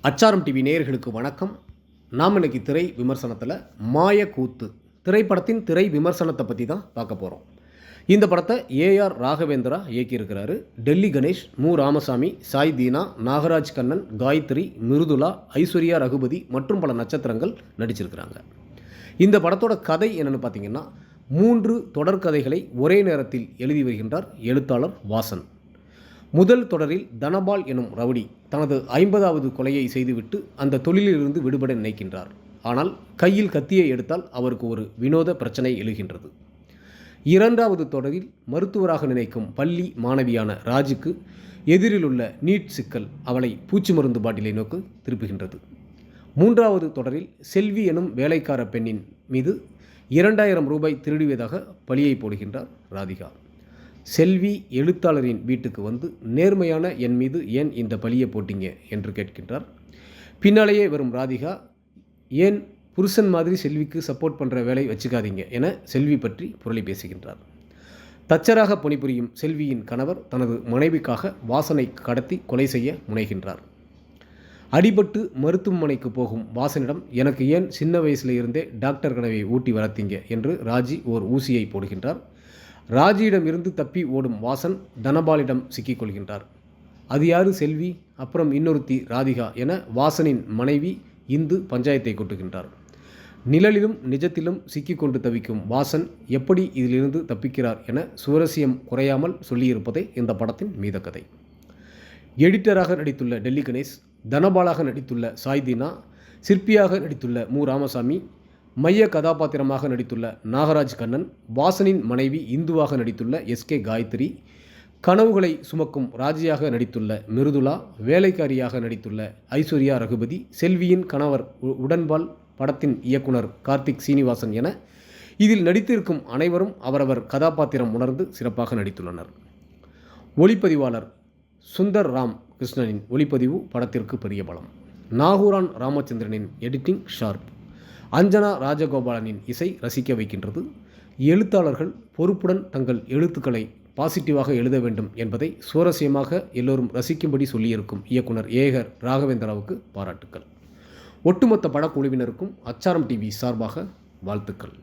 அச்சாரம் டிவி நேயர்களுக்கு வணக்கம். நாம் இன்னைக்கு திரை விமர்சனத்தில் மாயக்கூத்து திரைப்படத்தின் திரை விமர்சனத்தை பற்றி தான் பார்க்க போகிறோம். இந்த படத்தை ஏஆர் ராகவேந்திரா இயக்கியிருக்கிறாரு. டெல்லி கணேஷ், மு ராமசாமி, சாய் தீனா, நாகராஜ் கண்ணன், காயத்ரி, மிருதுளா, ஐஸ்வர்யா ரகுபதி மற்றும் பல நட்சத்திரங்கள் நடிச்சிருக்கிறாங்க. இந்த படத்தோட கதை என்னென்னு பார்த்தீங்கன்னா, 3 தொடர்கதைகளை ஒரே நேரத்தில் எழுதி வருகின்றார் எழுத்தாளர் வாசன். முதல் தொடரில் தனபால் எனும் ரவுடி தனது 50வது கொலையை செய்துவிட்டு அந்த தொழிலிலிருந்து விடுபட நினைக்கின்றார். ஆனால் கையில் கத்தியை எடுத்தால் அவருக்கு ஒரு வினோத பிரச்சனை எழுகின்றது. 2வது தொடரில் மருத்துவராக நினைக்கும் பள்ளி மாணவியான ராஜுக்கு எதிரில் உள்ள நீட் சிக்கல் அவளை பூச்சி மருந்து பாட்டிலை நோக்கி திருப்புகின்றது. 3வது தொடரில் செல்வி எனும் வேலைக்கார பெண்ணின் மீது 2000 ரூபாய் திருடியதாக பழியை போடுகின்றார் ராதிகா. செல்வி எழுத்தாளரின் வீட்டுக்கு வந்து நேர்மையான என் மீது ஏன் இந்த பழியை போட்டீங்க என்று கேட்கின்றார். பின்னாலேயே வரும் ராதிகா, ஏன் புருஷன் மாதிரி செல்விக்கு சப்போர்ட் பண்ணுற வேலை வச்சுக்காதீங்க என செல்வி பற்றி புரளி பேசுகின்றார். தச்சராக பணிபுரியும் செல்வியின் கணவர் தனது மனைவிக்காக வாசனை கடத்தி கொலை செய்ய முனைகின்றார். அடிபட்டு மருத்துவமனைக்கு போகும் வாசனிடம், எனக்கு ஏன் சின்ன வயசில் இருந்தே டாக்டர் கனவை ஊட்டி வளர்த்தீங்க என்று ராஜி ஓர் ஊசியை போடுகின்றார். ராஜியிடம் இருந்து தப்பி ஓடும் வாசன் தனபாலிடம் சிக்கிக்கொள்கின்றார். அது யாரு செல்வி, அப்புறம் இன்னொருத்தி ராதிகா என வாசனின் மனைவி இந்து பஞ்சாயத்தை கொட்டுகின்றார். நிழலிலும் நிஜத்திலும் சிக்கிக்கொண்டு தவிக்கும் வாசன் எப்படி இதிலிருந்து தப்பிக்கிறார் என சுவாரஸ்யம் குறையாமல் சொல்லியிருப்பதே இந்த படத்தின் மீத கதை. எடிட்டராக நடித்துள்ள டெல்லி கணேஷ், தனபாலாக நடித்துள்ள சாய் தீனா, சிற்பியாக நடித்துள்ள மு ராமசாமி, மைய கதாபாத்திரமாக நடித்துள்ள நாகராஜ் கண்ணன், வாசனின் மனைவி இந்துவாக நடித்துள்ள எஸ்கே காயத்ரி, கனவுகளை சுமக்கும் ராஜியாக நடித்துள்ள மிருதுளா, வேலைக்காரியாக நடித்துள்ள ஐஸ்வர்யா ரகுபதி, செல்வியின் கணவர் உடன்பால் படத்தின் இயக்குனர் கார்த்திக் சீனிவாசன் என இதில் நடித்திருக்கும் அனைவரும் அவரவர் கதாபாத்திரம் உணர்ந்து சிறப்பாக நடித்துள்ளனர். ஒளிப்பதிவாளர் சுந்தர் ராம் கிருஷ்ணனின் ஒளிப்பதிவு படத்திற்கு பெரிய பலம். நாகூரான் ராமச்சந்திரனின் எடிட்டிங் ஷார்ப். அஞ்சனா ராஜகோபாலனின் இசை ரசிக்க வைக்கின்றது. எழுத்தாளர்கள் பொறுப்புடன் தங்கள் எழுத்துக்களை பாசிட்டிவாக எழுத வேண்டும் என்பதை சுவாரஸ்யமாக எல்லோரும் ரசிக்கும்படி சொல்லியிருக்கும் இயக்குனர் ஏஆர் ராகவேந்திராவுக்கு பாராட்டுக்கள். ஒட்டுமொத்த படக்குழுவினருக்கும் அச்சாரம் டிவி சார்பாக வாழ்த்துக்கள்.